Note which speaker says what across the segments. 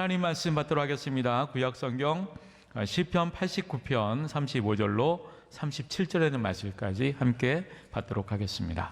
Speaker 1: 하나님 말씀 받도록 하겠습니다. 구약성경 시편 89편 35절로 37절에 있는 말씀까지 함께 받도록 하겠습니다.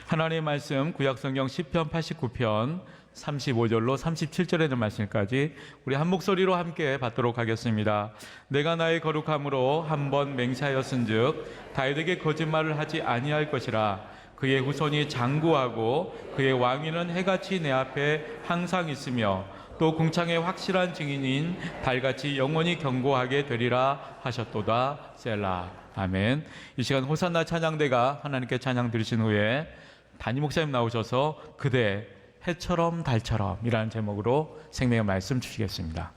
Speaker 1: 하나님의 말씀 구약성경 시편 89편 35절로 37절에 있는 말씀까지 우리 한 목소리로 함께 받도록 하겠습니다. 내가 나의 거룩함으로 한 번 맹세하였은즉 다윗에게 거짓말을 하지 아니할 것이라. 그의 후손이 장구하고 그의 왕위는 해같이 내 앞에 항상 있으며 또 궁창의 확실한 증인인 달같이 영원히 경고하게 되리라 하셨도다. 셀라. 아멘. 이 시간 호산나 찬양대가 하나님께 찬양 드리신 후에 담임 목사님 나오셔서 그대 해처럼 달처럼 이라는 제목으로 생명의 말씀 주시겠습니다.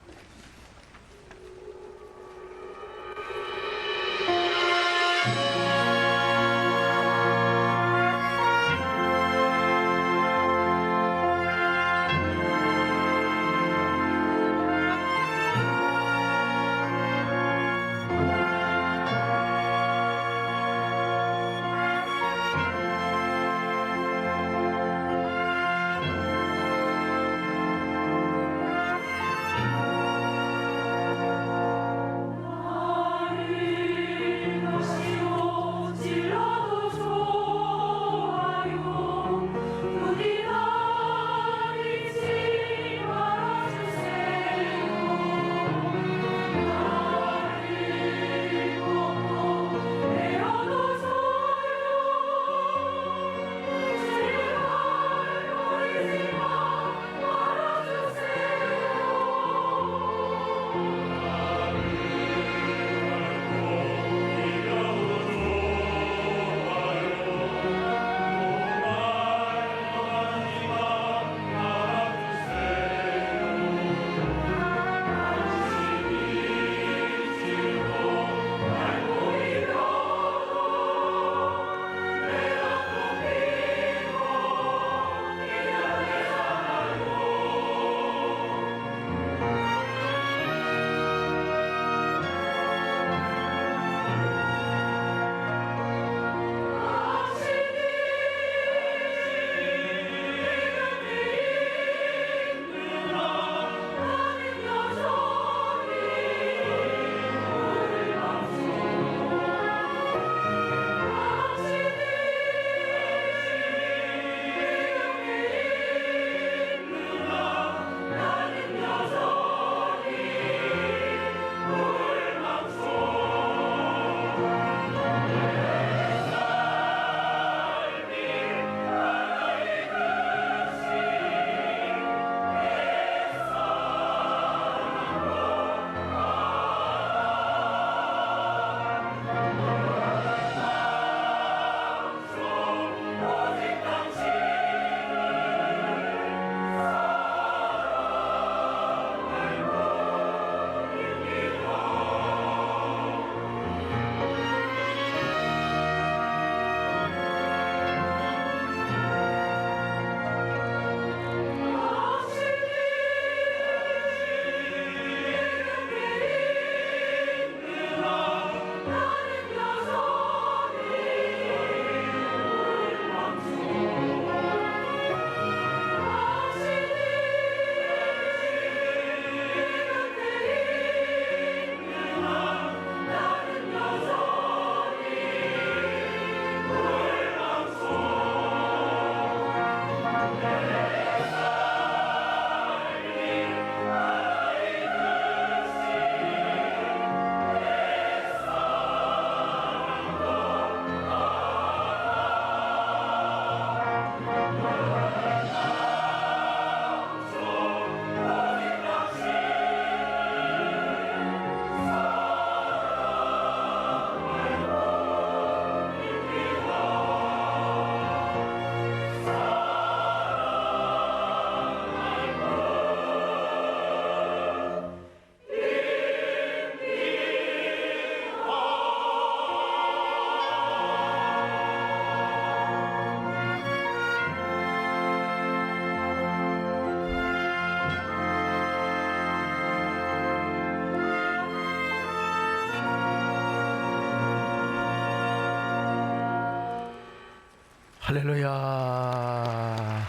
Speaker 2: 할렐루야.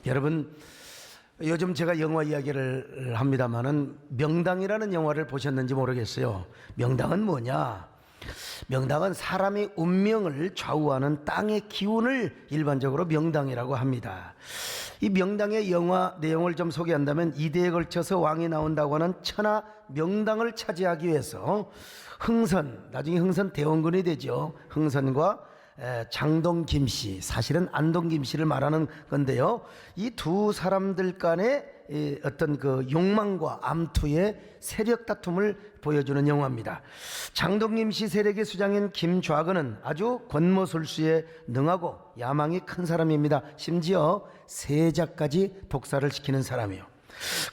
Speaker 2: 여러분, 요즘 제가 영화 이야기를 합니다마는 명당이라는 영화를 보셨는지 모르겠어요. 명당은 뭐냐? 명당은 사람의 운명을 좌우하는 땅의 기운을 일반적으로 명당이라고 합니다. 이 명당의 영화 내용을 좀 소개한다면, 이대에 걸쳐서 왕이 나온다고 하는 천하 명당을 차지하기 위해서 흥선, 나중에 흥선 대원군이 되죠. 흥선과 장동 김씨, 사실은 안동 김씨를 말하는 건데요. 이 두 사람들 간의 어떤 그 욕망과 암투의 세력 다툼을 보여주는 영화입니다. 장동 김씨 세력의 수장인 김좌근은 아주 권모술수에 능하고 야망이 큰 사람입니다. 심지어 세자까지 독사를 시키는 사람이요.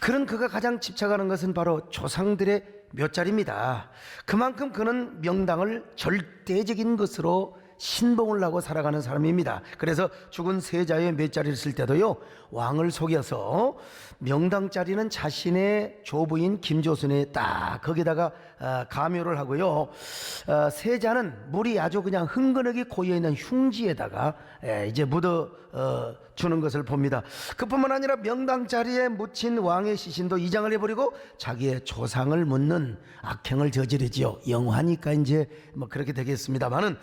Speaker 2: 그런 그가 가장 집착하는 것은 바로 조상들의 묘자리입니다. 그만큼 그는 명당을 절대적인 것으로 신봉을 하고 살아가는 사람입니다. 그래서 죽은 세자의 묘자리를 쓸 때도요, 왕을 속여서 명당 자리는 자신의 조부인 김조순에 딱 거기다가 가묘를 하고요, 세자는 물이 아주 그냥 흥건하게 고여있는 흉지에다가 이제 묻어 주는 것을 봅니다. 그뿐만 아니라 명당 자리에 묻힌 왕의 시신도 이장을 해버리고 자기의 조상을 묻는 악행을 저지르지요. 영화니까 이제 뭐 그렇게 되겠습니다만은,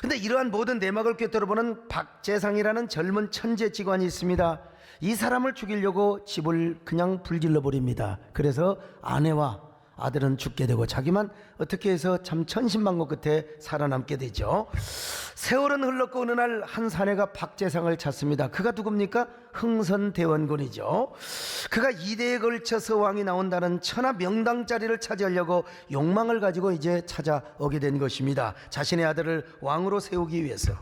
Speaker 2: 근데 이러한 모든 내막을 꿰뚫어보는 박재상이라는 젊은 천재 직관이 있습니다. 이 사람을 죽이려고 집을 그냥 불질러 버립니다. 그래서 아내와 아들은 죽게 되고 자기만 어떻게 해서 참 천신만고 끝에 살아남게 되죠. 세월은 흘렀고 어느 날 한 사내가 박재상을 찾습니다. 그가 누굽니까? 흥선대원군이죠. 그가 2대에 걸쳐서 왕이 나온다는 천하 명당 자리를 차지하려고 욕망을 가지고 이제 찾아오게 된 것입니다. 자신의 아들을 왕으로 세우기 위해서.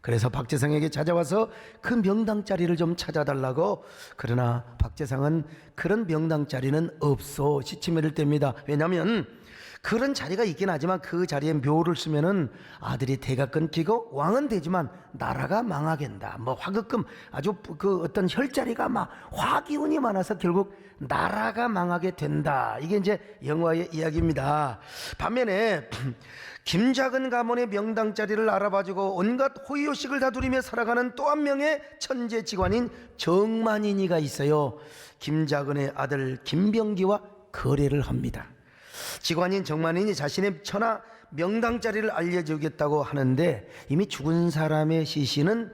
Speaker 2: 그래서 박재상에게 찾아와서 그 명당 자리를 좀 찾아달라고. 그러나 박재상은 그런 명당 자리는 없어 시치미를 뗍니다. 왜냐하면 그런 자리가 있긴 하지만 그 자리에 묘를 쓰면은 아들이 대가 끊기고 왕은 되지만 나라가 망하겠다. 뭐 화급금 아주 그 어떤 혈자리가 막 화기운이 많아서 결국 나라가 망하게 된다. 이게 이제 영화의 이야기입니다. 반면에 김좌근 가문의 명당 자리를 알아봐주고 온갖 호의호식을 다 누리며 살아가는 또 한 명의 천재 직관인 정만인이가 있어요. 김좌근의 아들 김병기와 거래를 합니다. 직관인 정만인이 자신의 천하 명당 자리를 알려주겠다고 하는데, 이미 죽은 사람의 시신은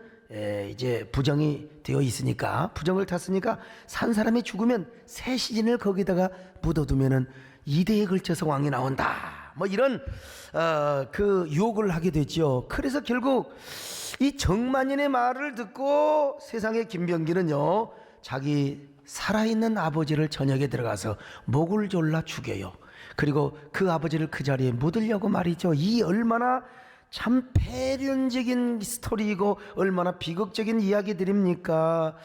Speaker 2: 이제 부정이 되어 있으니까, 부정을 탔으니까 산 사람이 죽으면 새 시신을 거기다가 묻어두면은 2대에 걸쳐서 왕이 나온다. 뭐 이런 그 유혹을 하게 되죠. 그래서 결국 이 정만인의 말을 듣고 세상의 김병기는요, 자기 살아있는 아버지를 저녁에 들어가서 목을 졸라 죽여요. 그리고 그 아버지를 그 자리에 묻으려고 말이죠. 이 얼마나 참 폐륜적인 스토리이고 얼마나 비극적인 이야기들입니까?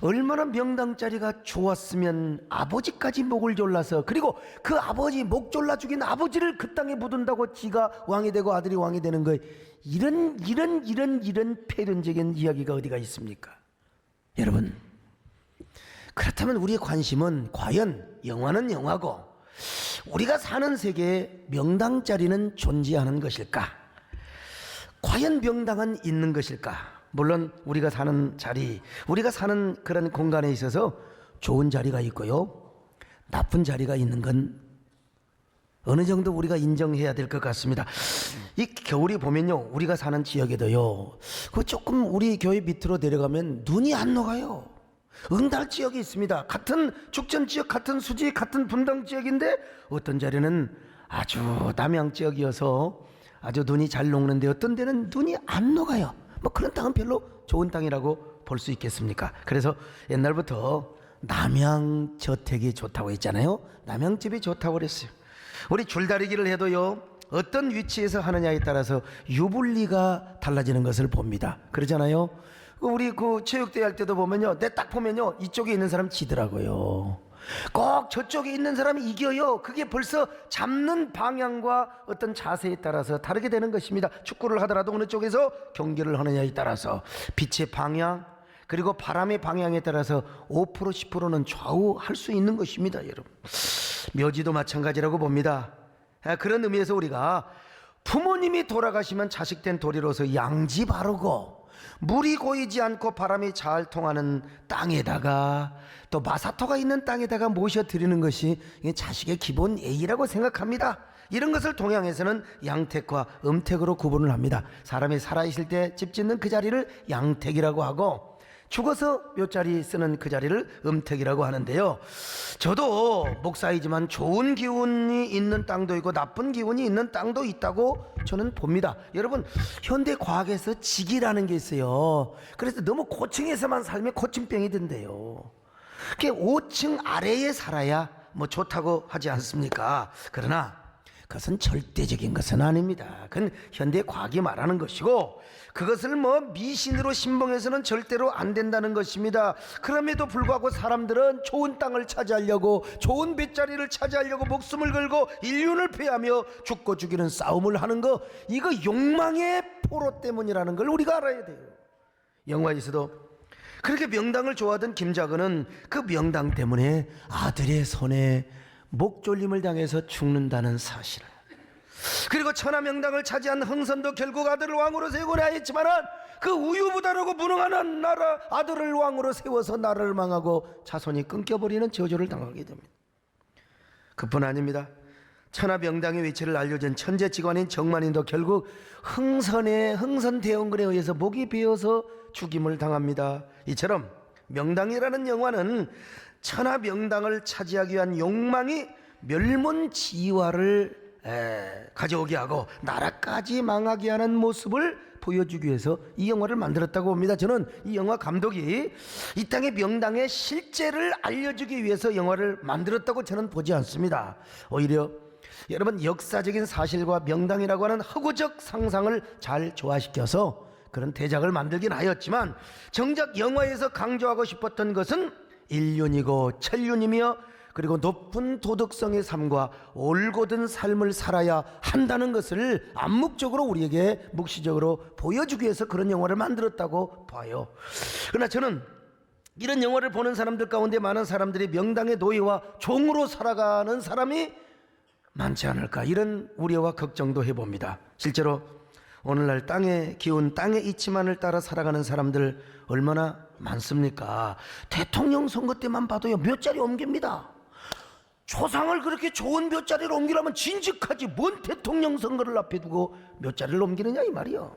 Speaker 2: 얼마나 명당 자리가 좋았으면 아버지까지 목을 졸라서, 그리고 그 아버지 목 졸라 죽인 아버지를 그 땅에 묻은다고 지가 왕이 되고 아들이 왕이 되는 거예요. 이런 폐륜적인 이야기가 어디가 있습니까? 여러분, 그렇다면 우리의 관심은 과연 영화는 영화고 우리가 사는 세계에 명당 자리는 존재하는 것일까? 과연 명당은 있는 것일까? 물론 우리가 사는 자리, 우리가 사는 그런 공간에 있어서 좋은 자리가 있고요, 나쁜 자리가 있는 건 어느 정도 우리가 인정해야 될 것 같습니다. 이 겨울이 보면요, 우리가 사는 지역에도요, 그 조금 우리 교회 밑으로 내려가면 눈이 안 녹아요. 응달 지역이 있습니다. 같은 죽전 지역, 같은 수지, 같은 분당 지역인데 어떤 자리는 아주 남양 지역이어서 아주 눈이 잘 녹는데 어떤 데는 눈이 안 녹아요. 뭐 그런 땅은 별로 좋은 땅이라고 볼 수 있겠습니까? 그래서 옛날부터 남양 저택이 좋다고 했잖아요. 남양집이 좋다고 그랬어요. 우리 줄다리기를 해도요, 어떤 위치에서 하느냐에 따라서 유불리가 달라지는 것을 봅니다. 그러잖아요. 우리 그 체육대회 할 때도 보면요, 내 딱 보면요, 이쪽에 있는 사람 지더라고요. 꼭 저쪽에 있는 사람이 이겨요. 그게 벌써 잡는 방향과 어떤 자세에 따라서 다르게 되는 것입니다. 축구를 하더라도 어느 쪽에서 경기를 하느냐에 따라서 빛의 방향, 그리고 바람의 방향에 따라서 5% 10%는 좌우할 수 있는 것입니다. 여러분, 묘지도 마찬가지라고 봅니다. 그런 의미에서 우리가 부모님이 돌아가시면 자식된 도리로서 양지 바르고 물이 고이지 않고 바람이 잘 통하는 땅에다가 또 마사토가 있는 땅에다가 모셔드리는 것이 자식의 기본 예의라고 생각합니다. 이런 것을 동양에서는 양택과 음택으로 구분을 합니다. 사람이 살아있을 때 집 짓는 그 자리를 양택이라고 하고 죽어서 묘자리 쓰는 그 자리를 음택이라고 하는데요. 저도 목사이지만 좋은 기운이 있는 땅도 있고 나쁜 기운이 있는 땅도 있다고 저는 봅니다. 여러분, 현대 과학에서 직이라는 게 있어요. 그래서 너무 고층에서만 살면 고층병이 든대요. 그게 5층 아래에 살아야 뭐 좋다고 하지 않습니까? 그러나 그것은 절대적인 것은 아닙니다. 그건 현대 과학이 말하는 것이고, 그것을 뭐 미신으로 신봉해서는 절대로 안 된다는 것입니다. 그럼에도 불구하고 사람들은 좋은 땅을 차지하려고, 좋은 뱃자리를 차지하려고 목숨을 걸고 인륜을 패하며 죽고 죽이는 싸움을 하는 거, 이거 욕망의 포로 때문이라는 걸 우리가 알아야 돼요. 영화에서도 그렇게 명당을 좋아하던 김자근은 그 명당 때문에 아들의 손에 목졸림을 당해서 죽는다는 사실을, 그리고 천하명당을 차지한 흥선도 결국 아들을 왕으로 세우고자 했지만 그 우유부단하고 무능한 나라 아들을 왕으로 세워서 나라를 망하고 자손이 끊겨버리는 저주를 당하게 됩니다. 그뿐 아닙니다. 천하명당의 위치를 알려준 천재직관인 정만인도 결국 흥선대원군에 의해서 목이 베어서 죽임을 당합니다. 이처럼 명당이라는 영화는 천하명당을 차지하기 위한 욕망이 멸문지화를 가져오게 하고 나라까지 망하게 하는 모습을 보여주기 위해서 이 영화를 만들었다고 봅니다. 저는 이 영화 감독이 이 땅의 명당의 실제를 알려주기 위해서 영화를 만들었다고 저는 보지 않습니다. 오히려 여러분, 역사적인 사실과 명당이라고 하는 허구적 상상을 잘 조화시켜서 그런 대작을 만들긴 하였지만, 정작 영화에서 강조하고 싶었던 것은 일륜이고 천륜이며 그리고 높은 도덕성의 삶과 올곧은 삶을 살아야 한다는 것을 암묵적으로 우리에게 묵시적으로 보여주기 위해서 그런 영화를 만들었다고 봐요. 그러나 저는 이런 영화를 보는 사람들 가운데 많은 사람들이 명당의 노예와 종으로 살아가는 사람이 많지 않을까, 이런 우려와 걱정도 해봅니다. 실제로 오늘날 땅의 기운, 땅의 이치만을 따라 살아가는 사람들 얼마나 많습니까? 대통령 선거 때만 봐도요, 몇 자리 옮깁니다. 조상을 그렇게 좋은 몇 자리를 옮기려면 진즉하지, 뭔 대통령 선거를 앞에 두고 몇 자리를 옮기느냐 이 말이요.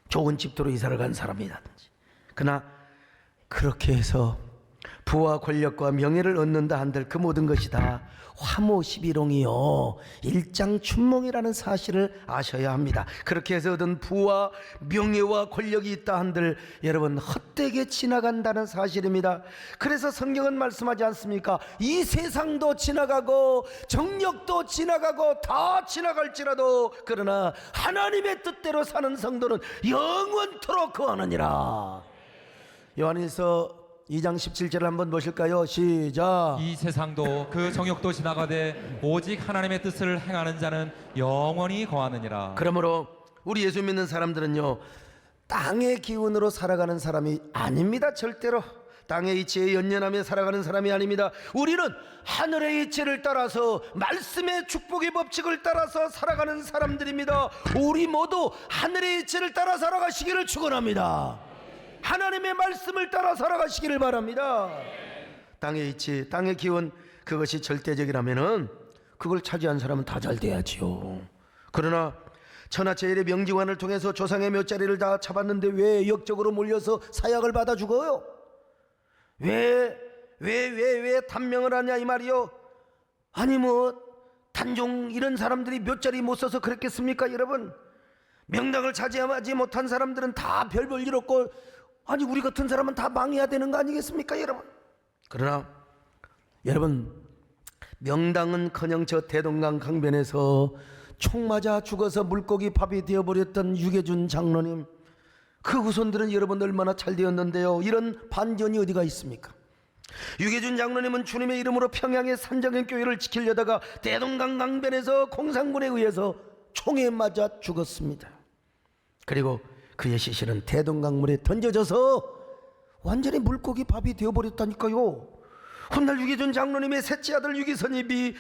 Speaker 2: 좋은 집도로 이사를 간 사람이라든지. 그러나 그렇게 해서 부와 권력과 명예를 얻는다 한들 그 모든 것이 다 화모시비롱이요, 일장춘몽이라는 사실을 아셔야 합니다. 그렇게 해서 얻은 부와 명예와 권력이 있다 한들 여러분, 헛되게 지나간다는 사실입니다. 그래서 성경은 말씀하지 않습니까? 이 세상도 지나가고 정력도 지나가고 다 지나갈지라도 그러나 하나님의 뜻대로 사는 성도는 영원토록 거하느니라. 요한일서 2장 17절을 한번 보실까요? 시작.
Speaker 3: 이 세상도 그 정욕도 지나가되 오직 하나님의 뜻을 행하는 자는 영원히 거하느니라.
Speaker 2: 그러므로 우리 예수 믿는 사람들은요, 땅의 기운으로 살아가는 사람이 아닙니다. 절대로 땅의 이치에 연연하며 살아가는 사람이 아닙니다. 우리는 하늘의 이치를 따라서, 말씀의 축복의 법칙을 따라서 살아가는 사람들입니다. 우리 모두 하늘의 이치를 따라 살아가시기를 축원합니다. 하나님의 말씀을 따라 살아가시기를 바랍니다. 땅의 이치, 땅의 기운, 그것이 절대적이라면은 그걸 차지한 사람은 다 잘 돼야지요. 그러나 천하제일의 명기관을 통해서 조상의 몇 자리를 다 잡았는데 왜 역적으로 몰려서 사약을 받아 죽어요? 왜 단명을 하냐 이 말이요. 아니 뭐 단종 이런 사람들이 몇 자리 못 써서 그랬겠습니까 여러분? 명당을 차지하지 못한 사람들은 다 별 볼 일 없고, 아니 우리 같은 사람은 다 망해야 되는 거 아니겠습니까 여러분? 그러나 여러분, 명당은커녕 저 대동강 강변에서 총 맞아 죽어서 물고기 밥이 되어버렸던 유계준 장로님, 그 후손들은 여러분 얼마나 잘 되었는데요. 이런 반전이 어디가 있습니까? 유계준 장로님은 주님의 이름으로 평양의 산정현 교회를 지키려다가 대동강 강변에서 공산군에 의해서 총에 맞아 죽었습니다. 그리고 그의 시신은 대동강물에 던져져서 완전히 물고기 밥이 되어버렸다니까요. 훗날 유계준 장로님의 셋째 아들 유기선이 미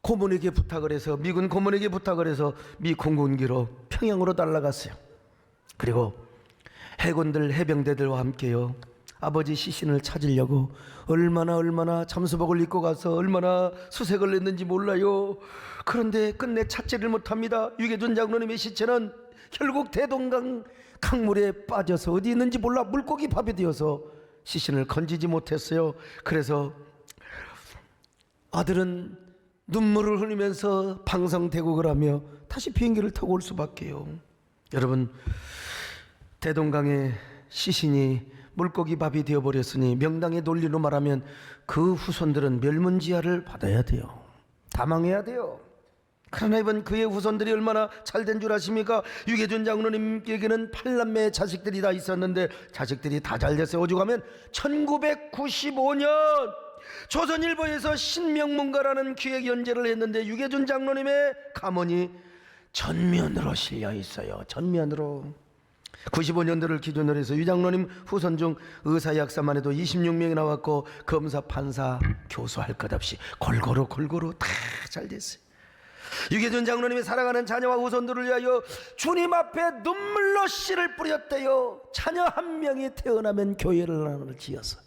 Speaker 2: 고문에게 부탁을 해서, 미군 고문에게 부탁을 해서 미 공군기로 평양으로 날아갔어요. 그리고 해군들 해병대들과 함께요 아버지 시신을 찾으려고 얼마나 잠수복을 입고 가서 얼마나 수색을 했는지 몰라요. 그런데 끝내 찾지를 못합니다. 유계준 장로님의 시체는 결국 대동강 강물에 빠져서 어디 있는지 몰라 물고기 밥이 되어서 시신을 건지지 못했어요. 그래서 아들은 눈물을 흘리면서 방성대국을 하며 다시 비행기를 타고 올 수밖에요. 여러분, 대동강의 시신이 물고기 밥이 되어버렸으니 명당의 논리로 말하면 그 후손들은 멸문지하를 받아야 돼요. 다 망해야 돼요. 그러나 이번 그의 후손들이 얼마나 잘된 줄 아십니까? 유계준 장로님에게는 8남매의 자식들이 다 있었는데 자식들이 다 잘됐어요. 오죽하면 1995년 조선일보에서 신명문가라는 기획 연재를 했는데 유계준 장로님의 가문이 전면으로 실려 있어요. 전면으로. 95년도를 기준으로 해서 유 장로님 후손 중 의사 약사만 해도 26명이 나왔고 검사 판사 교수 할 것 없이 골고루 다 잘 됐어요. 유계준 장로님이 사랑하는 자녀와 후손들을 위하여 주님 앞에 눈물로 씨를 뿌렸대요. 자녀 한 명이 태어나면 교회를 하나를 지어서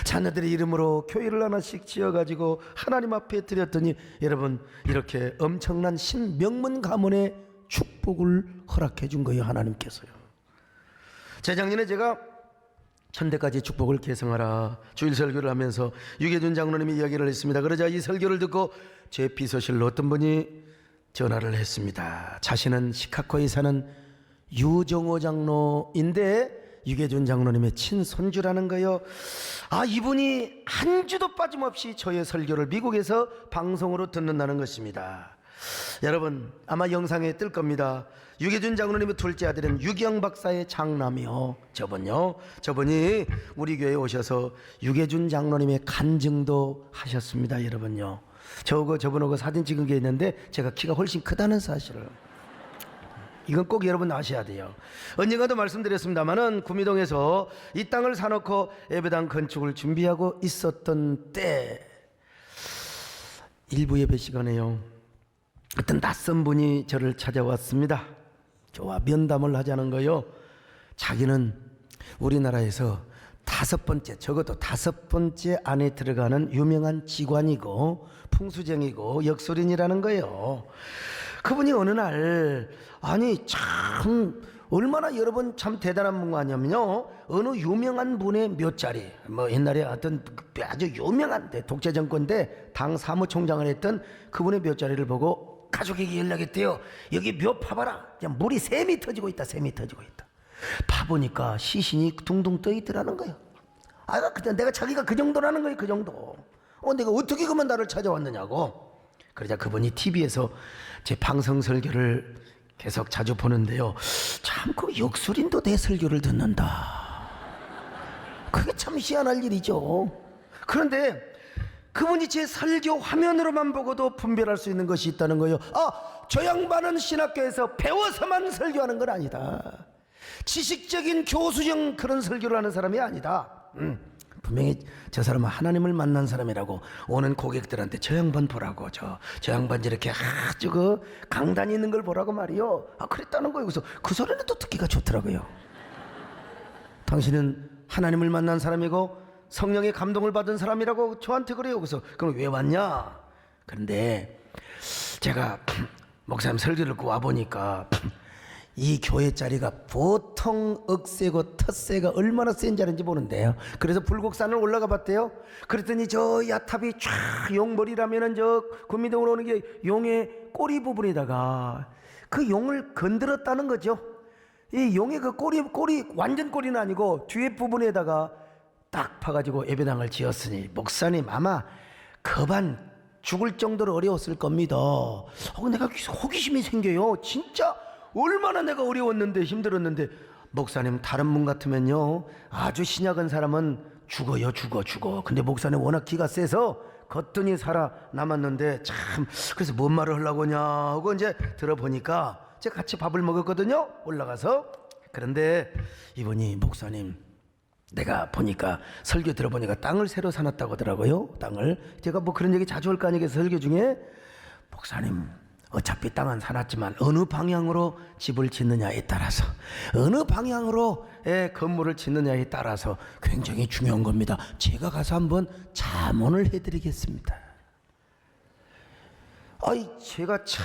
Speaker 2: 자녀들의 이름으로 교회를 하나씩 지어가지고 하나님 앞에 드렸더니 여러분 이렇게 엄청난 신명문 가문의 축복을 허락해 준 거예요. 하나님께서요. 재작년에 제가 천대까지 축복을 계승하라 주일 설교를 하면서 유계준 장로님이 이야기를 했습니다. 그러자 이 설교를 듣고 제 비서실로 어떤 분이 전화를 했습니다. 자신은 시카고에 사는 유정호 장로인데 유계준 장로님의 친손주라는 거예요. 아, 이분이 한 주도 빠짐없이 저의 설교를 미국에서 방송으로 듣는다는 것입니다. 여러분 아마 영상에 뜰 겁니다. 유계준 장로님의 둘째 아들은 유경 박사의 장남이요. 저분이 우리 교회에 오셔서 유계준 장로님의 간증도 하셨습니다. 여러분요. 저분하고 사진 찍은 게 있는데 제가 키가 훨씬 크다는 사실을 이건 꼭 여러분 아셔야 돼요. 언젠가도 말씀드렸습니다마는 구미동에서 이 땅을 사놓고 예배당 건축을 준비하고 있었던 때 일부 예배 시간에요. 어떤 낯선 분이 저를 찾아왔습니다. 저와 면담을 하자는 거요. 자기는 우리나라에서 적어도 다섯 번째 안에 들어가는 유명한 직관이고 풍수쟁이고 역술인이라는 거예요. 그분이 어느 날 참 얼마나 여러분 참 대단한 분 아니냐면요. 어느 유명한 분의 묘자리 옛날에 어떤 아주 유명한 독재 정권 때 당 사무총장을 했던 그분의 묘자리를 보고 가족에게 연락했대요. 여기 묘 파봐라. 물이 샘이 터지고 있다. 파보니까 시신이 둥둥 떠 있더라는 거예요. 그때 내가 자기가 그 정도라는 거예요. 그 정도. 내가 어떻게 그만 나를 찾아왔느냐고. 그러자 그분이 TV에서 제 방송 설교를 계속 자주 보는데요. 참 그 역술인도 내 설교를 듣는다. 그게 참 희한할 일이죠. 그런데 그분이 제 설교 화면으로만 보고도 분별할 수 있는 것이 있다는 거예요. 저 양반은 신학교에서 배워서만 설교하는 건 아니다. 지식적인 교수형 그런 설교를 하는 사람이 아니다. 분명히 저 사람은 하나님을 만난 사람이라고 오는 고객들한테 저 양반 보라고 저 양반 이렇게 아주 그 강단이 있는 걸 보라고 말이요. 그랬다는 거예요. 그래서 그 소리는 또 듣기가 좋더라고요. 당신은 하나님을 만난 사람이고 성령의 감동을 받은 사람이라고 저한테 그래요. 그래서 그럼 왜 왔냐? 그런데 제가 목사님 설교를 듣고 와보니까 이 교회 자리가 보통 억세고 텃세가 얼마나 센 자리인지 보는데요. 그래서 불곡산을 올라가 봤대요. 그랬더니 저 야탑이 쫙 용머리라면은 저 구미동으로 오는 게 용의 꼬리 부분에다가 그 용을 건드렸다는 거죠. 이 용의 그 꼬리 완전 꼬리는 아니고 뒤에 부분에다가 딱 파가지고 예배당을 지었으니 목사님 아마 거반 죽을 정도로 어려웠을 겁니다. 내가 호기심이 생겨요. 진짜 얼마나 내가 어려웠는데 힘들었는데 목사님 다른 분 같으면요 아주 신약한 사람은 죽어요. 근데 목사님 워낙 기가 세서 거뜬히 살아남았는데 참 그래서 뭔 말을 하려고 하냐 하고 이제 들어보니까 제가 같이 밥을 먹었거든요. 올라가서. 그런데 이분이 목사님 내가 보니까 설교 들어보니까 땅을 새로 사놨다고 하더라고요. 땅을 제가 뭐 그런 얘기 자주 할 거 아니겠어요. 설교 중에 목사님 어차피 땅은 사놨지만 어느 방향으로 집을 짓느냐에 따라서, 어느 방향으로 건물을 짓느냐에 따라서 굉장히 중요한 겁니다. 제가 가서 한번 자문을 해드리겠습니다. 아이, 제가 참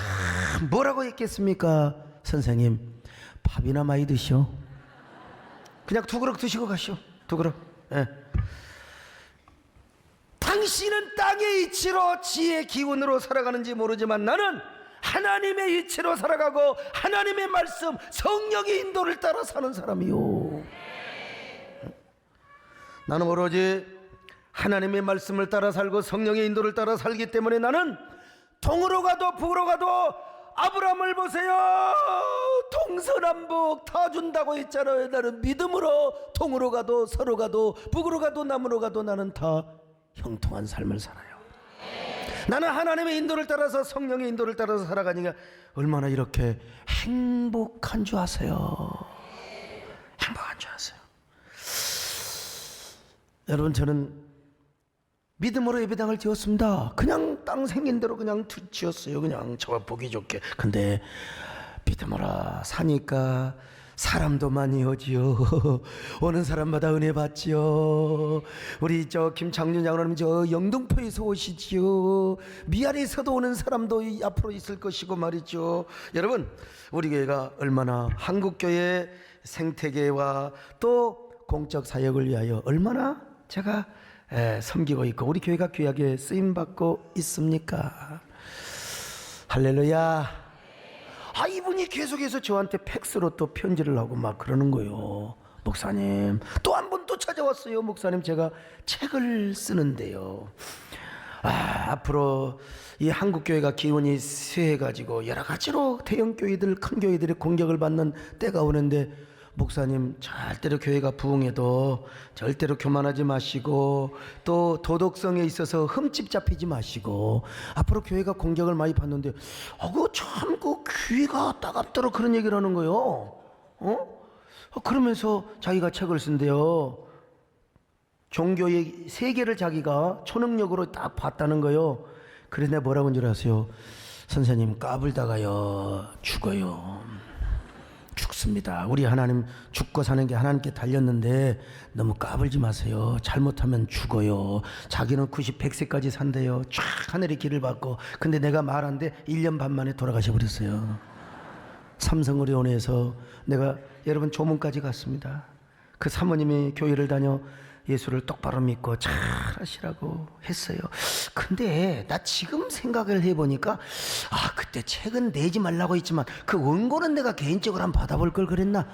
Speaker 2: 뭐라고 했겠습니까? 선생님, 밥이나 많이 드시오. 그냥 2그릇 드시고 가시오. 2그릇. 예. 당신은 땅의 이치로 지혜의 기운으로 살아가는지 모르지만 나는 하나님의 이치로 살아가고 하나님의 말씀, 성령의 인도를 따라 사는 사람이요. 나는 오로지 하나님의 말씀을 따라 살고 성령의 인도를 따라 살기 때문에 나는 동으로 가도 북으로 가도, 아브라함을 보세요. 동서남북 다 준다고 했잖아요. 나는 믿음으로 동으로 가도 서로 가도 북으로 가도 남으로 가도 나는 다 형통한 삶을 살아요. 나는 하나님의 인도를 따라서, 성령의 인도를 따라서 살아가니까 얼마나 이렇게 행복한 줄 아세요? 행복한 줄 아세요? 여러분, 저는 믿음으로 예배당을 지었습니다. 그냥 땅 생긴 대로 그냥 지었어요. 그냥 저와 보기 좋게. 근데 믿음으로 사니까 사람도 많이 오지요. 오는 사람마다 은혜 받지요. 우리 저 김창준 장로님 저 영등포에서 오시지요. 미안해서도 오는 사람도 앞으로 있을 것이고 말이죠. 여러분, 우리 교회가 얼마나 한국교회 생태계와 또 공적 사역을 위하여 얼마나 제가 섬기고 있고 우리 교회가 귀하게 쓰임받고 있습니까? 할렐루야. 이분이 계속해서 저한테 팩스로 또 편지를 하고 막 그러는 거예요. 목사님, 또 한 번 또 찾아왔어요. 목사님, 제가 책을 쓰는데요, 앞으로 이 한국교회가 기운이 쇠해가지고 여러 가지로 대형 교회들, 큰 교회들이 공격을 받는 때가 오는데, 목사님, 절대로 교회가 부흥해도 절대로 교만하지 마시고 또 도덕성에 있어서 흠집 잡히지 마시고, 앞으로 교회가 공격을 많이 받는데 그 귀가 따갑도록 그런 얘기를 하는 거예요. 그러면서 자기가 책을 쓴대요. 종교의 세계를 자기가 초능력으로 딱 봤다는 거예요. 그래서 내가 뭐라고 한 줄 아세요? 선생님, 까불다가요 죽어요. 죽습니다. 우리 하나님 죽고 사는 게 하나님께 달렸는데 너무 까불지 마세요. 잘못하면 죽어요. 자기는 90, 100세까지 산대요. 쫙 하늘의 길을 받고. 근데 내가 말한데 1년 반 만에 돌아가셔 버렸어요. 삼성의료원에서 내가 여러분 조문까지 갔습니다. 그 사모님이 교회를 다녀 예수를 똑바로 믿고 잘 하시라고 했어요. 근데 나 지금 생각을 해보니까 그때 책은 내지 말라고 했지만 그 원고는 내가 개인적으로 한번 받아볼 걸 그랬나.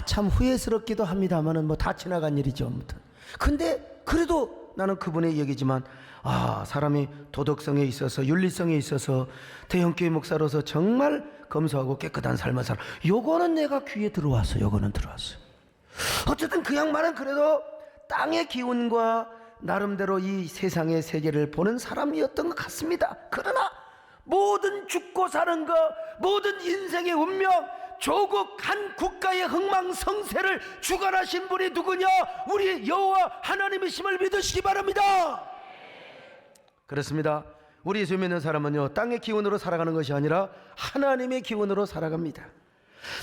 Speaker 2: 참 후회스럽기도 합니다만은 뭐 다 지나간 일이죠. 아무튼. 근데 그래도 나는 그분의 얘기지만 사람이 도덕성에 있어서 윤리성에 있어서 대형교회 목사로서 정말 검소하고 깨끗한 삶을 살아. 요거는 내가 귀에 들어왔어. 요거는 들어왔어. 어쨌든 그 양반은 그래도 땅의 기운과 나름대로 이 세상의 세계를 보는 사람이었던 것 같습니다. 그러나 모든 죽고 사는 것, 모든 인생의 운명, 조국 한 국가의 흥망성쇠를 주관하신 분이 누구냐? 우리 여호와 하나님이심을 믿으시기 바랍니다. 그렇습니다. 우리 예수 믿는 사람은요, 땅의 기운으로 살아가는 것이 아니라 하나님의 기운으로 살아갑니다.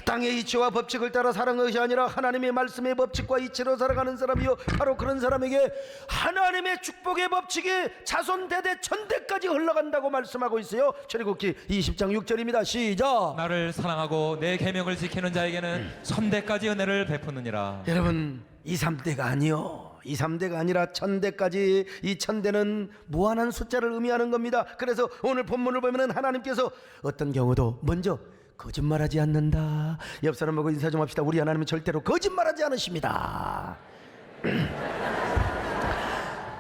Speaker 2: 땅의 이치와 법칙을 따라 살아가는 것이 아니라 하나님의 말씀의 법칙과 이치로 살아가는 사람이요, 바로 그런 사람에게 하나님의 축복의 법칙이 자손 대대 천대까지 흘러간다고 말씀하고 있어요. 출애굽기 20장 6절입니다. 시작.
Speaker 3: 나를 사랑하고 내 계명을 지키는 자에게는 천대까지 은혜를 베푸느니라.
Speaker 2: 여러분, 2, 3대가 아니요, 2, 3대가 아니라 천대까지. 이 천대는 무한한 숫자를 의미하는 겁니다. 그래서 오늘 본문을 보면 하나님께서 어떤 경우도 먼저 거짓말하지 않는다. 옆 사람 보고 인사 좀 합시다. 우리 하나님은 절대로 거짓말하지 않으십니다.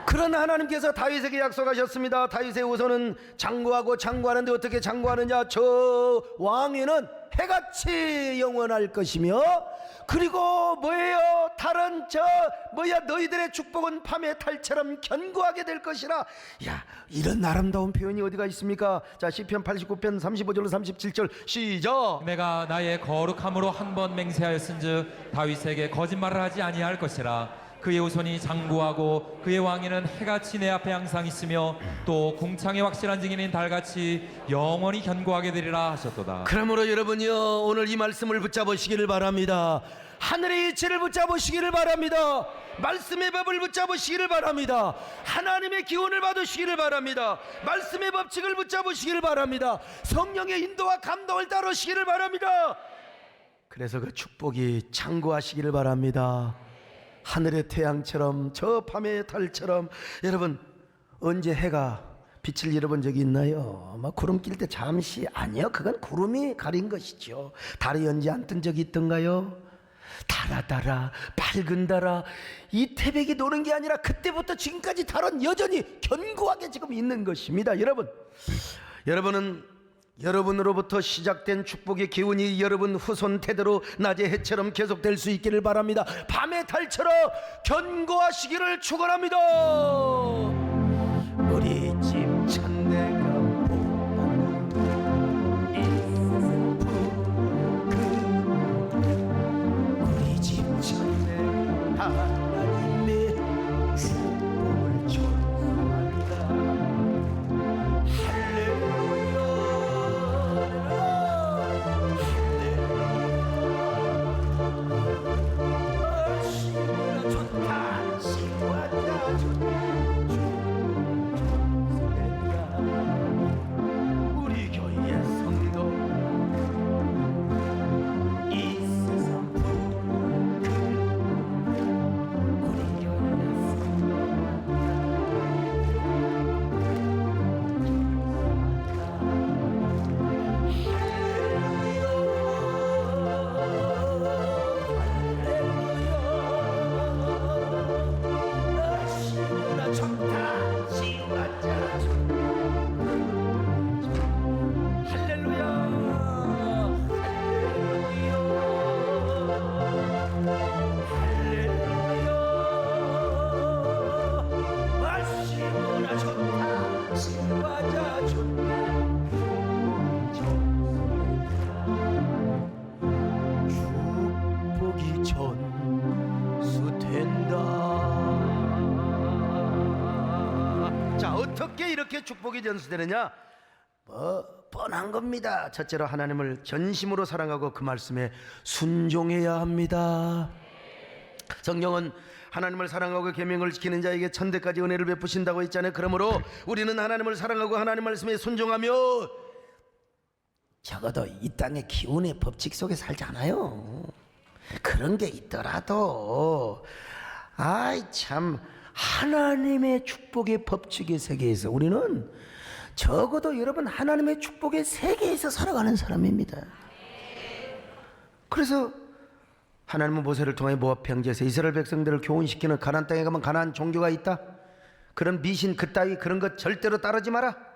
Speaker 2: 그러나 하나님께서 다윗에게 약속하셨습니다. 다윗의 후손은 장구하고 장구하는데 어떻게 장구하느냐? 저 왕위는 해같이 영원할 것이며, 그리고 뭐예요? 다른 너희들의 축복은 밤의 달처럼 견고하게 될 것이라. 이런 아름다운 표현이 어디가 있습니까? 자, 시편 89편 35절로 37절 시작.
Speaker 3: 내가 나의 거룩함으로 한 번 맹세하였은즉 다윗에게 거짓말을 하지 아니할 것이라. 그의 후손이 장구하고 그의 왕위는 해같이 내 앞에 항상 있으며 또 궁창의 확실한 증인인 달같이 영원히 견고하게 되리라 하셨도다.
Speaker 2: 그러므로 여러분이요, 오늘 이 말씀을 붙잡으시기를 바랍니다. 하늘의 이치를 붙잡으시기를 바랍니다. 말씀의 법을 붙잡으시기를 바랍니다. 하나님의 기운을 받으시기를 바랍니다. 말씀의 법칙을 붙잡으시기를 바랍니다. 성령의 인도와 감동을 따르시기를 바랍니다. 그래서 그 축복이 창고하시기를 바랍니다. 하늘의 태양처럼 저 밤의 달처럼. 여러분, 언제 해가 빛을 잃어본 적이 있나요? 막 구름 낄 때 잠시. 아니요, 그건 구름이 가린 것이죠. 달이 언제 안 뜬 적이 있던가요? 달아 밝은 달아, 이 태백이 노는 게 아니라 그때부터 지금까지 달은 여전히 견고하게 지금 있는 것입니다. 여러분은 여러분으로부터 시작된 축복의 기운이 여러분 후손 태대로 낮의 해처럼 계속될 수 있기를 바랍니다. 밤의 달처럼 견고하시기를 축원합니다. 우리 집 천대가 하나님의 축복을 전합니다. 할렐루야, 할렐루야. 좋다, 시원하다, 좋다. 우리 교회의 성도, 이 세상 축복이 전수된다. 자, 어떻게 이렇게 축복이 전수되느냐? 뻔한 겁니다. 첫째로 하나님을 전심으로 사랑하고 그 말씀에 순종해야 합니다. 성경은 하나님을 사랑하고 계명을 지키는 자에게 천대까지 은혜를 베푸신다고 했잖아요. 그러므로 우리는 하나님을 사랑하고 하나님 말씀에 순종하며 적어도 이 땅의 기운의 법칙 속에 살잖아요. 그런 게 있더라도 아이 참, 하나님의 축복의 법칙의 세계에서 우리는 적어도 여러분 하나님의 축복의 세계에서 살아가는 사람입니다. 그래서 하나님은 모세를 통해 모압 평지에서 이스라엘 백성들을 교훈시키는 가나안 땅에 가면 가나안 종교가 있다, 그런 미신 그따위 그런 것 절대로 따르지 마라.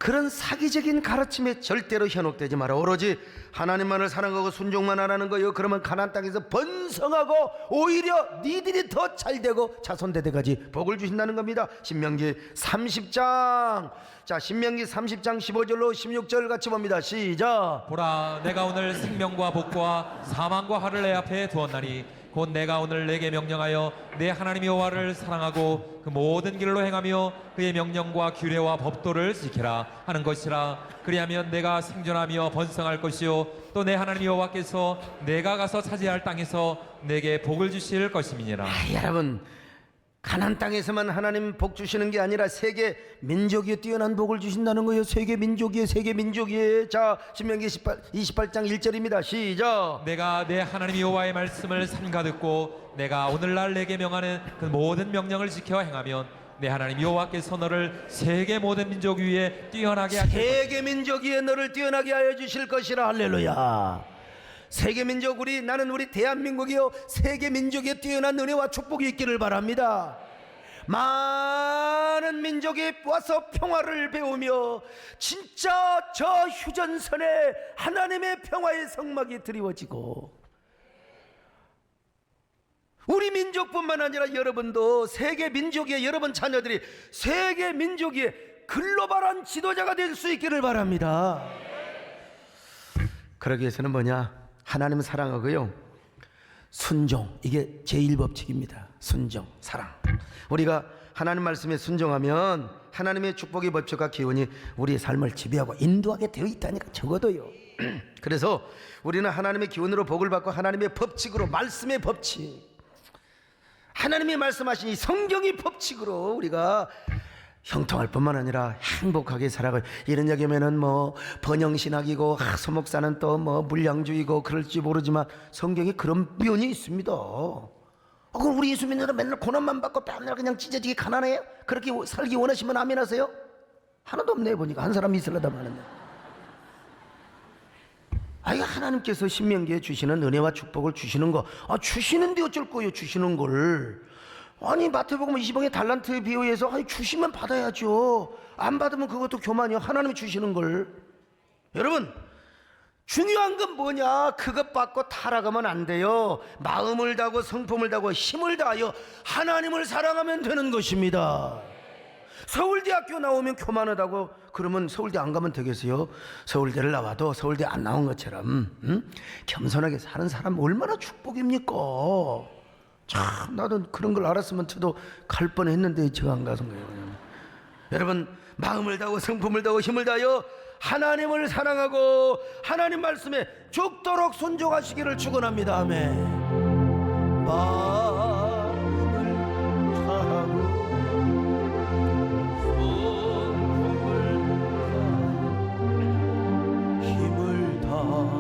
Speaker 2: 그런 사기적인 가르침에 절대로 현혹되지 마라. 오로지 하나님만을 사랑하고 순종만 하라는 거요. 그러면 가나안 땅에서 번성하고 오히려 니들이 더 잘되고 자손대대까지 복을 주신다는 겁니다. 신명기 30장. 자, 신명기 30장 15절로 16절 같이 봅니다. 시작.
Speaker 3: 보라, 내가 오늘 생명과 복과 사망과 화를 내 앞에 두었나니 곧 내가 오늘 내게 명령하여 내 하나님 여호와를 사랑하고 그 모든 길로 행하며 그의 명령과 규례와 법도를 지키라 하는 것이라. 그리하면 내가 생존하며 번성할 것이요 또 내 하나님 여호와께서 내가 가서 차지할 땅에서 내게 복을 주실 것임이니라.
Speaker 2: 여러분, 가나안 땅에서만 하나님 복 주시는 게 아니라 세계 민족이 뛰어난 복을 주신다는 거예요. 세계 민족이에요. 자, 신명기 28장 1절입니다. 시작.
Speaker 3: 내가 내 하나님 여호와의 말씀을 삼가 듣고 내가 오늘날 내게 명하는 그 모든 명령을 지켜 행하면 내 하나님 여호와께서 너를 세계 모든 민족 위에 뛰어나게 하실 것이라.
Speaker 2: 세계 민족 위에 너를 뛰어나게 하여 주실 것이라. 할렐루야. 세계 민족, 나는 우리 대한민국이요, 세계 민족에 뛰어난 은혜와 축복이 있기를 바랍니다. 많은 민족이 와서 평화를 배우며 진짜 저 휴전선에 하나님의 평화의 성막이 드리워지고, 우리 민족뿐만 아니라 여러분도 세계 민족의 여러분 자녀들이 세계 민족의 글로벌한 지도자가 될 수 있기를 바랍니다. 그러기 위해서는 뭐냐? 하나님 사랑하고요, 순종, 이게 제1법칙입니다. 순종, 사랑. 우리가 하나님 말씀에 순종하면 하나님의 축복의 법칙과 기운이 우리의 삶을 지배하고 인도하게 되어 있다니까, 적어도요. 그래서 우리는 하나님의 기운으로 복을 받고 하나님의 법칙으로, 말씀의 법칙, 하나님이 말씀하신 이 성경의 법칙으로 우리가 형통할 뿐만 아니라 행복하게 살아가요. 이런 얘기면은 뭐 번영신학이고 소목사는 또 뭐 물량주의고 그럴지 모르지만 성경에 그런 면이 있습니다. 그럼 우리 예수 믿는 사람 맨날 고난만 받고 맨날 그냥 찢어지게 가난해요? 그렇게 살기 원하시면 아멘 하세요? 하나도 없네. 보니까 한 사람 있으려다 마는데. 이거 하나님께서 신명기에 주시는 은혜와 축복을 주시는 거, 주시는데 어쩔 거예요, 주시는 걸. 아니 마태복음 20억의 달란트에 비유해서 주시면 받아야죠. 안 받으면 그것도 교만이요. 하나님이 주시는 걸. 여러분, 중요한 건 뭐냐? 그것 받고 타락하면 안 돼요. 마음을 다하고 성품을 다하고 힘을 다하여 하나님을 사랑하면 되는 것입니다. 서울대학교 나오면 교만하다고 그러면 서울대 안 가면 되겠어요? 서울대를 나와도 서울대 안 나온 것처럼 겸손하게 사는 사람 얼마나 축복입니까? 참, 나도 그런 걸 알았으면 저도 갈 뻔했는데 제가 안 가서 거예요. 여러분, 마음을 다하고 성품을 다하고 힘을 다하여 하나님을 사랑하고 하나님 말씀에 죽도록 순종하시기를 축원합니다. 아멘. 마음을 다하고 성품을 다하여 힘을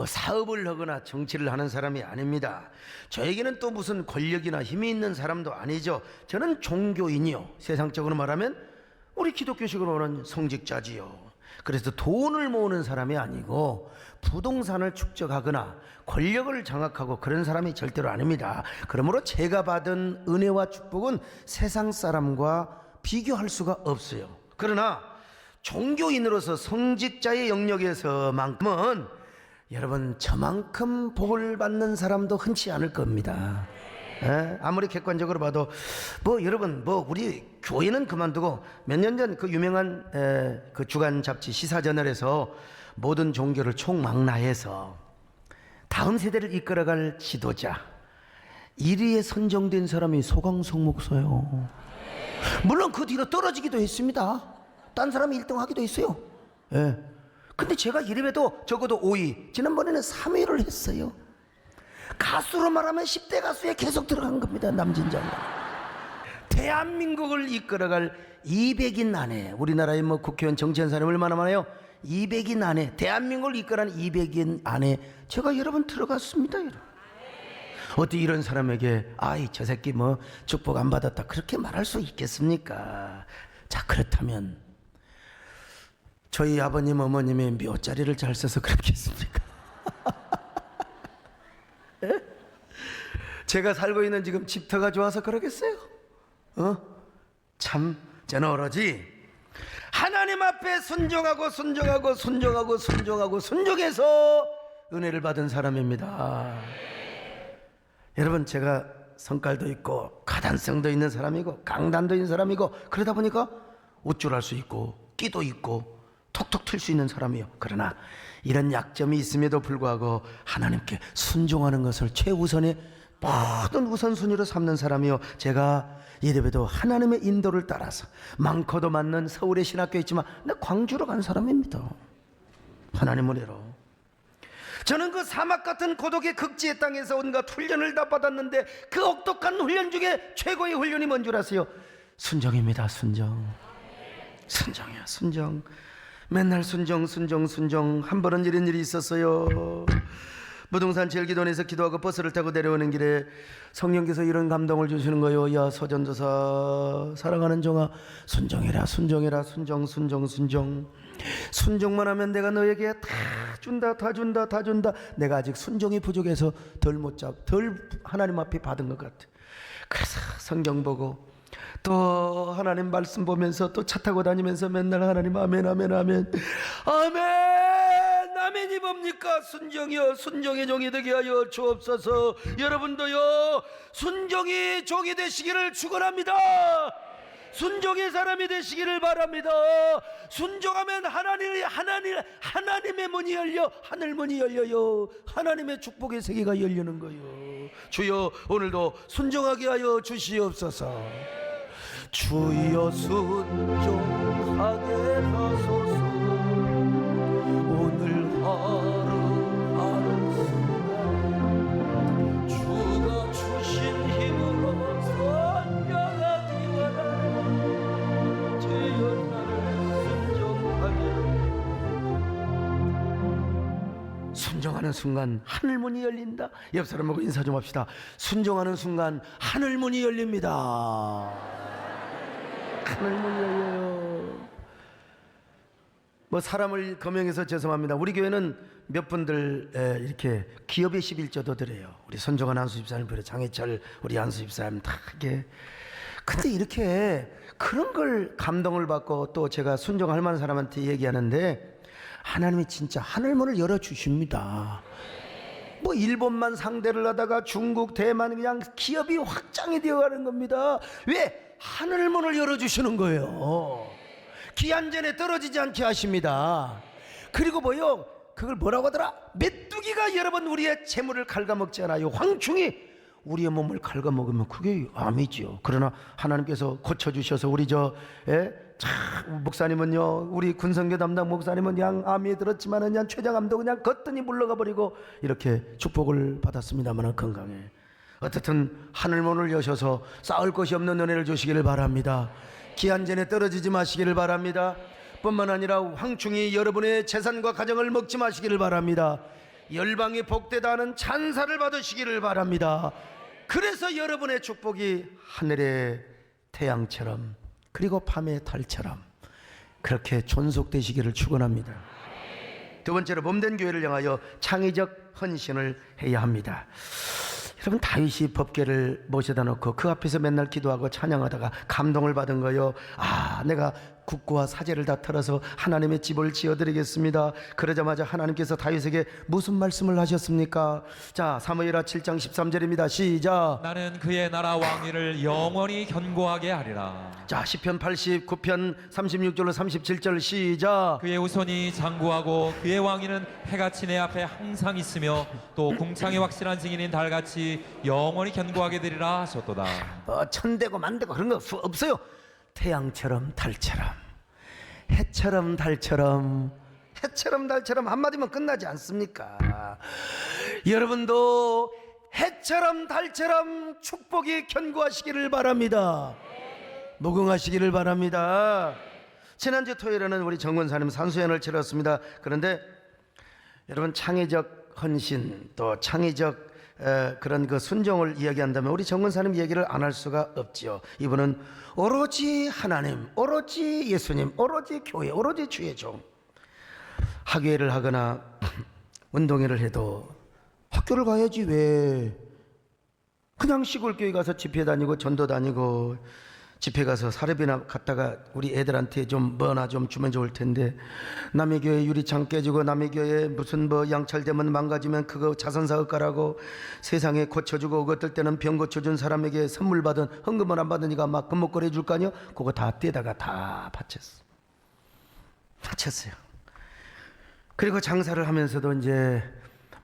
Speaker 2: 사업을 하거나 정치를 하는 사람이 아닙니다. 저에게는 또 무슨 권력이나 힘이 있는 사람도 아니죠. 저는 종교인이요, 세상적으로 말하면 우리 기독교식으로 말하는 성직자지요. 그래서 돈을 모으는 사람이 아니고 부동산을 축적하거나 권력을 장악하고 그런 사람이 절대로 아닙니다. 그러므로 제가 받은 은혜와 축복은 세상 사람과 비교할 수가 없어요. 그러나 종교인으로서 성직자의 영역에서만큼은 여러분, 저만큼 복을 받는 사람도 흔치 않을 겁니다. 아무리 객관적으로 봐도 여러분 우리 교회는 그만두고 몇 년 전 그 유명한 그 주간 잡지 시사저널에서 모든 종교를 총망라해서 다음 세대를 이끌어갈 지도자 1위에 선정된 사람이 소강석 목사예요. 물론 그 뒤로 떨어지기도 했습니다. 딴 사람이 1등 하기도 했어요. 근데 제가 이름에도 적어도 5위, 지난번에는 3위를 했어요. 가수로 말하면 10대 가수에 계속 들어간 겁니다. 남진장. 대한민국을 이끌어갈 200인 안에, 우리나라의 국회의원 정치한 사람이 얼마나 많아요? 200인 안에, 대한민국을 이끌어간 200인 안에 제가 여러분 들어갔습니다. 여러분. 어떻게 이런 사람에게 저 새끼 축복 안 받았다 그렇게 말할 수 있겠습니까? 자, 그렇다면 저희 아버님 어머님의 묘자리를 잘 써서 그렇겠습니까? 제가 살고 있는 지금 집터가 좋아서 그러겠어요? 참 저는 오로지 하나님 앞에 순종하고 순종해서 은혜를 받은 사람입니다. 여러분, 제가 성깔도 있고 가단성도 있는 사람이고 강단도 있는 사람이고 그러다 보니까 우쭐할 수 있고 끼도 있고 톡톡 튈 수 있는 사람이요. 그러나 이런 약점이 있음에도 불구하고 하나님께 순종하는 것을 최우선의 모든 우선순위로 삼는 사람이요. 제가 이래봬도 하나님의 인도를 따라서 많고도 많는 서울의 신학교에 있지만 나 광주로 간 사람입니다. 하나님 은혜로. 저는 그 사막 같은 고독의 극지의 땅에서 온갖 훈련을 다 받았는데 그 혹독한 훈련 중에 최고의 훈련이 뭔 줄 아세요? 순종입니다. 순종. 순종이야, 순종. 맨날 순종. 한 번은 이런 일이 있었어요. 부동산 제일기도원에서 기도하고 버스를 타고 내려오는 길에 성령께서 이런 감동을 주시는 거예요. 야 서전도사, 사랑하는 종아, 순종해라. 순종만 하면 내가 너에게 다 준다. 내가 아직 순종이 부족해서 덜 하나님 앞에 받은 것 같아. 그래서 성경 보고 또 하나님 말씀 보면서 또 차 타고 다니면서 맨날 하나님 아멘. 아멘이 뭡니까? 순종이요. 순종의 종이 되게 하여 주옵소서. 여러분도요, 순종의 종이 되시기를 축원합니다. 순종의 사람이 되시기를 바랍니다. 순종하면 하나님의 문이 열려, 하늘 문이 열려요. 하나님의 축복의 세계가 열리는 거예요. 주여 오늘도 순종하게 하여 주시옵소서. 주여 순종하게 하소서. 오늘 하루 순간 주가 주신 힘으로 선명하기 원하네. 주여 나를 순종하게. 순종하는 순간 하늘문이 열린다. 옆 사람하고 인사 좀 합시다. 순종하는 순간 하늘문이 열립니다. 하늘문이 열려요. 뭐 사람을 거명해서 죄송합니다. 우리 교회는 몇 분들 이렇게 기업의 11조도 드려요. 우리 손정환 안수 집사님, 장혜철 우리 안수 집사님 다 이게. 근데 이렇게 그런 걸 감동을 받고 또 제가 순종할 만한 사람한테 얘기하는데 하나님이 진짜 하늘문을 열어주십니다. 뭐 일본만 상대를 하다가 중국, 대만 그냥 기업이 확장이 되어가는 겁니다. 왜? 하늘문을 열어주시는 거예요. 기한전에 떨어지지 않게 하십니다. 그리고 뭐요? 그걸 뭐라고 하더라? 메뚜기가 여러분 우리의 재물을 갉아먹지 않아요. 황충이 우리의 몸을 갉아먹으면 그게 암이지요. 그러나 하나님께서 고쳐주셔서 우리 목사님은요, 우리 군성교 담당 목사님은 양 암이 들었지만은 그냥 췌장암도 그냥 걷더니 물러가 버리고 이렇게 축복을 받았습니다만 건강해. 어쨌든 하늘문을 여셔서 쌓을 것이 없는 은혜를 주시기를 바랍니다. 기한전에 떨어지지 마시기를 바랍니다. 뿐만 아니라 황충이 여러분의 재산과 가정을 먹지 마시기를 바랍니다. 열방이 복되다 하는 찬사를 받으시기를 바랍니다. 그래서 여러분의 축복이 하늘의 태양처럼 그리고 밤의 달처럼 그렇게 존속되시기를 축원합니다. 두 번째로 몸된 교회를 향하여 창의적 헌신을 해야 합니다. 여러분 다윗이 법궤를 모셔다 놓고 그 앞에서 맨날 기도하고 찬양하다가 감동을 받은 거요. 아, 내가 국고와 사제를 다 털어서 하나님의 집을 지어드리겠습니다. 그러자마자 하나님께서 다윗에게 무슨 말씀을 하셨습니까? 자, 사무엘하 7장 13절입니다. 시작.
Speaker 3: 나는 그의 나라 왕위를 영원히 견고하게 하리라.
Speaker 2: 자, 시편 89편 36절로 37절 시작.
Speaker 3: 그의 우선이 장구하고 그의 왕위는 해같이 내 앞에 항상 있으며 또 궁창의 확실한 증인인 달같이 영원히 견고하게 되리라 하셨도다.
Speaker 2: 천대고 만대고 그런 거 없어요. 태양처럼 달처럼 해처럼 달처럼 한마디면 끝나지 않습니까? 여러분도 해처럼 달처럼 축복이 견고하시기를 바랍니다. 무궁하시기를 바랍니다. 지난주 토요일에는 우리 정권사님 산수연을 치렀습니다. 그런데 여러분 창의적 헌신 또 창의적 그런 그 순종을 이야기한다면 우리 정권사님 얘기를 안 할 수가 없지요. 이분은 오로지 하나님, 오로지 예수님, 오로지 교회, 오로지 주의 종. 학예를 하거나 운동회를 해도 학교를 가야지 왜 그냥 시골교회 가서 집회 다니고 전도 다니고 집회 가서 사례비나 갖다가 우리 애들한테 좀 뭐나 좀 주면 좋을 텐데 남의 교회 유리창 깨지고 남의 교회 무슨 뭐 양철되면 망가지면 그거 자선사업 가라고 세상에 고쳐주고 어떨 때는 병 고쳐준 사람에게 선물 받은 헌금을 안 받으니까 막 금목걸이 해줄 거 아니요? 그거 다 떼다가 다 바쳤어요. 그리고 장사를 하면서도 이제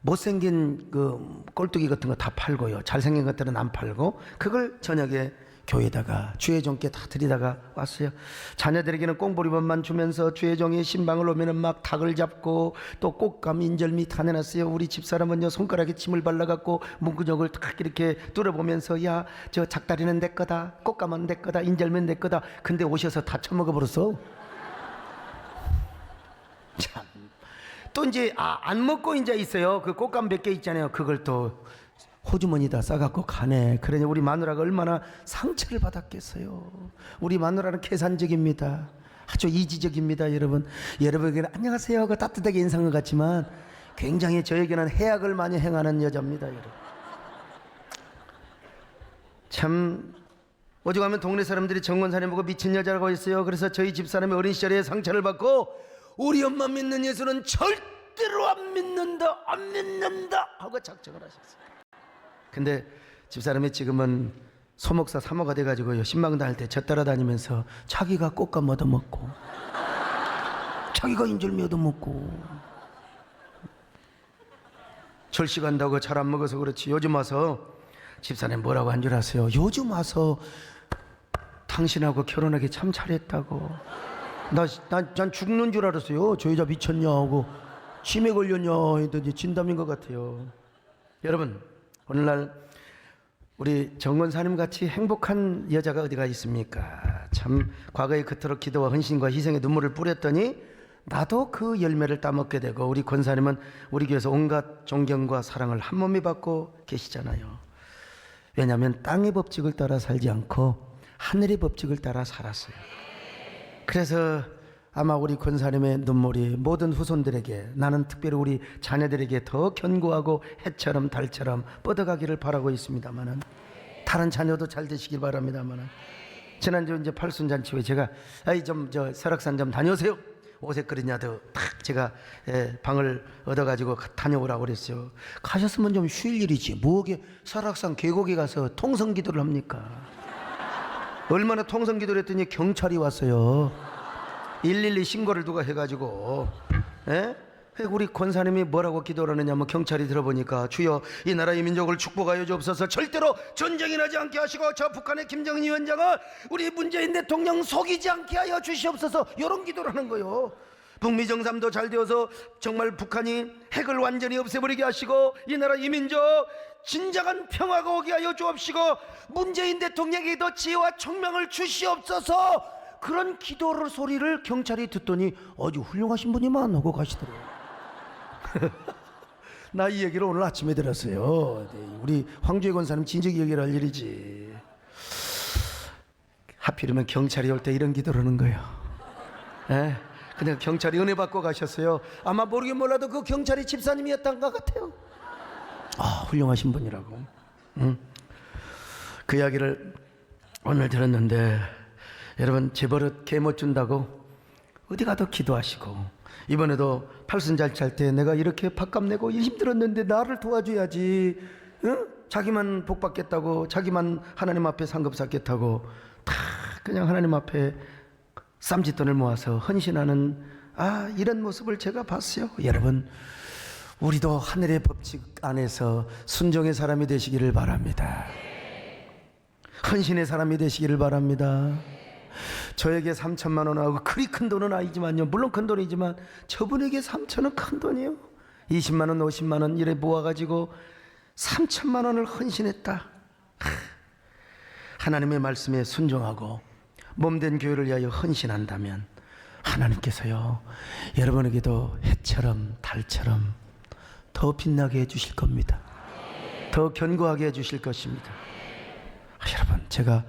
Speaker 2: 못생긴 그 꼴뚜기 같은 거 다 팔고요. 잘생긴 것들은 안 팔고 그걸 저녁에 교회에다가 주의 종께 다 드리다가 왔어요. 자녀들에게는 꽁보리밥만 주면서 주의 종이 신방을 오면은 막 닭을 잡고 또 꽃감 인절미 다 내놨어요. 우리 집사람은요 손가락에 침을 발라갖고 문구정을 탁 이렇게 뚫어보면서 야 저 작다리는 내 거다, 꽃감은 내 거다, 인절미는 내 거다. 근데 오셔서 다 처먹어버렸어. 참. 또 이제 안 먹고 이제 있어요. 그 꽃감 몇 개 있잖아요. 그걸 또 호주머니다 싸갖고 가네. 그러니 우리 마누라가 얼마나 상처를 받았겠어요. 우리 마누라는 계산적입니다. 아주 이지적입니다. 여러분에게는 안녕하세요 하고 따뜻하게 인사한 것 같지만 굉장히 저에게는 해악을 많이 행하는 여자입니다. 여러분. 참 오죽하면 동네 사람들이 정권사님 보고 미친 여자라고 했어요. 그래서 저희 집사람이 어린 시절에 상처를 받고 우리 엄마 믿는 예수는 절대로 안 믿는다 하고 작정을 하셨어요. 근데 집사람이 지금은 소목사 사모가 돼가지고요 신방도 할 때 저 따라다니면서 자기가 꽃감 얻어먹고 자기가 인절미 얻어먹고 절식 한다고 잘 안 먹어서 그렇지. 요즘 와서 집사님 뭐라고 한 줄 아세요? 요즘 와서 당신하고 결혼하기 참 잘했다고. 난 죽는 줄 알았어요. 저 여자 미쳤냐 하고 치매 걸렸냐 했더니 진담인 것 같아요. 여러분 오늘날 우리 정권사님 같이 행복한 여자가 어디가 있습니까? 참 과거에 그토록 기도와 헌신과 희생의 눈물을 뿌렸더니 나도 그 열매를 따먹게 되고 우리 권사님은 우리 교회에서 온갖 존경과 사랑을 한 몸에 받고 계시잖아요. 왜냐하면 땅의 법칙을 따라 살지 않고 하늘의 법칙을 따라 살았어요. 그래서 아마 우리 권사님의 눈물이 모든 후손들에게, 나는 특별히 우리 자녀들에게 더 견고하고 해처럼 달처럼 뻗어가기를 바라고 있습니다만은, 다른 자녀도 잘 되시길 바랍니다만은, 지난주 이제 팔순잔치 후에 제가 저 설악산 좀 다녀오세요. 오색거리냐도 탁 제가 방을 얻어가지고 다녀오라고 그랬어요. 가셨으면 좀 쉴 일이지 뭐게 설악산 계곡에 가서 통성기도를 합니까? 얼마나 통성기도를 했더니 경찰이 왔어요. 112 신고를 누가 해가지고. 우리 권사님이 뭐라고 기도를 하느냐면 경찰이 들어보니까 주여 이 나라의 민족을 축복하여 주옵소서, 절대로 전쟁이 나지 않게 하시고 저 북한의 김정은 위원장을 우리 문재인 대통령 속이지 않게 하여 주시옵소서, 이런 기도를 하는 거예요. 북미 정상도 잘 되어서 정말 북한이 핵을 완전히 없애버리게 하시고 이 나라 이 민족 진정한 평화가 오게 하여 주옵시고 문재인 대통령에게도 지혜와 총명을 주시옵소서, 그런 기도를 소리를 경찰이 듣더니 아주 훌륭하신 분이만 하고 가시더래요. 나 이 얘기를 오늘 아침에 들었어요. 우리 황주혜 권사님 진즉 얘기를 할 일이지. 하필이면 경찰이 올 때 이런 기도를 하는 거예요. 그냥 경찰이 은혜 받고 가셨어요. 아마 모르긴 몰라도 그 경찰이 집사님이었던 것 같아요. 훌륭하신 분이라고. 그 이야기를 오늘 들었는데, 여러분 재벌은 개 못 준다고 어디 가도 기도하시고, 이번에도 팔순잔치 할 때 내가 이렇게 밥값 내고 힘들었는데 나를 도와줘야지, 자기만 복 받겠다고, 자기만 하나님 앞에 상급 쌓겠다고 다 그냥 하나님 앞에 쌈짓돈을 모아서 헌신하는 이런 모습을 제가 봤어요. 여러분 우리도 하늘의 법칙 안에서 순종의 사람이 되시기를 바랍니다. 헌신의 사람이 되시기를 바랍니다. 저에게 3천만 원하고 그리 큰 돈은 아니지만요, 물론 큰 돈이지만 저분에게 3천은 큰 돈이에요. 20만 원 50만 원 이래 모아가지고 3천만 원을 헌신했다. 하나님의 말씀에 순종하고 몸된 교회를 위하여 헌신한다면 하나님께서요 여러분에게도 해처럼 달처럼 더 빛나게 해주실 겁니다. 더 견고하게 해주실 것입니다. 여러분 제가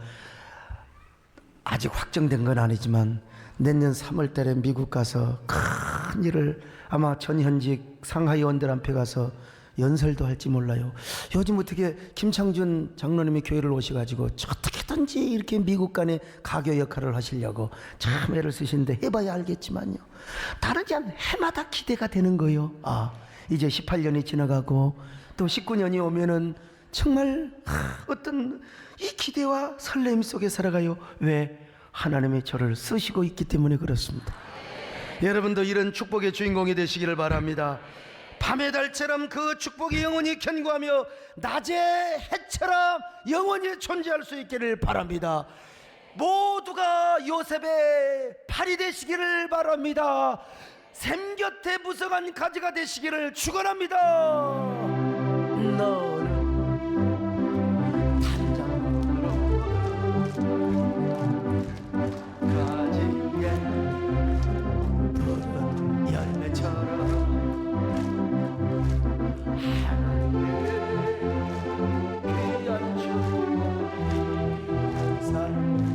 Speaker 2: 아직 확정된 건 아니지만 내년 3월 달에 미국 가서 큰 일을, 아마 전현직 상하이 원들 앞에 가서 연설도 할지 몰라요. 요즘 어떻게 김창준 장로님이 교회를 오셔가지고 어떻게든지 이렇게 미국 간에 가교 역할을 하시려고 참 애를 쓰시는데 해봐야 알겠지만요, 다르지 않은 해마다 기대가 되는 거예요. 이제 18년이 지나가고 또 19년이 오면은 정말 어떤 이 기대와 설렘 속에 살아가요. 왜? 하나님이 저를 쓰시고 있기 때문에 그렇습니다. 여러분도 이런 축복의 주인공이 되시기를 바랍니다. 밤의 달처럼 그 축복이 영원히 견고하며 낮의 해처럼 영원히 존재할 수 있기를 바랍니다. 모두가 요셉의 팔이 되시기를 바랍니다. 샘 곁에 무성한 가지가 되시기를 축원합니다. 너는 단장으로 가지에 푸른 열매처럼 하나님의 귀한 축복이 산하기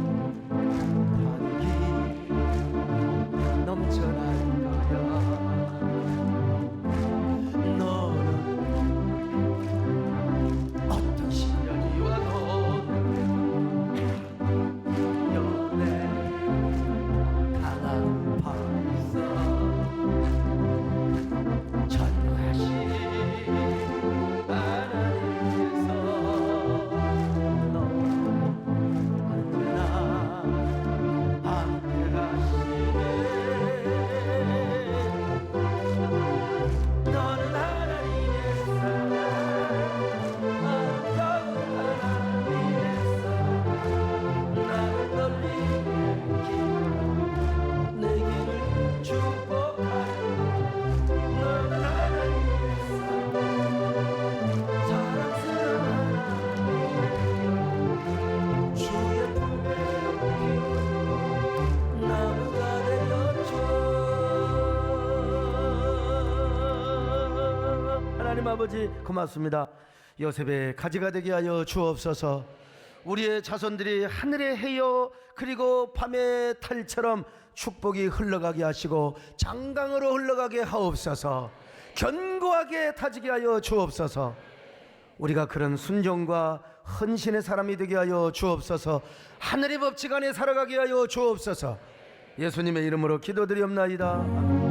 Speaker 2: 넘쳐날 너는 어떤 시련이 와도 연애 강한 발서 전능하신 하나님께서 너는 언제나 함께 하시네. 너는 하나님의 사랑, 아름다운 하나님의 사랑. 나는 널 기뻐 내 길을 축복하여. 너는 하나님의 사랑, 사랑스러운 하나님, 주의 품에 안기고 나무가 되어줘. 하나님 아버지 고맙습니다. 요셉의 가지가 되게 하여 주옵소서. 우리의 자손들이 하늘의 해여 그리고 밤의 달처럼 축복이 흘러가게 하시고 장강으로 흘러가게 하옵소서. 견고하게 다지게 하여 주옵소서. 우리가 그런 순종과 헌신의 사람이 되게 하여 주옵소서. 하늘의 법칙 안에 살아가게 하여 주옵소서. 예수님의 이름으로 기도드리옵나이다.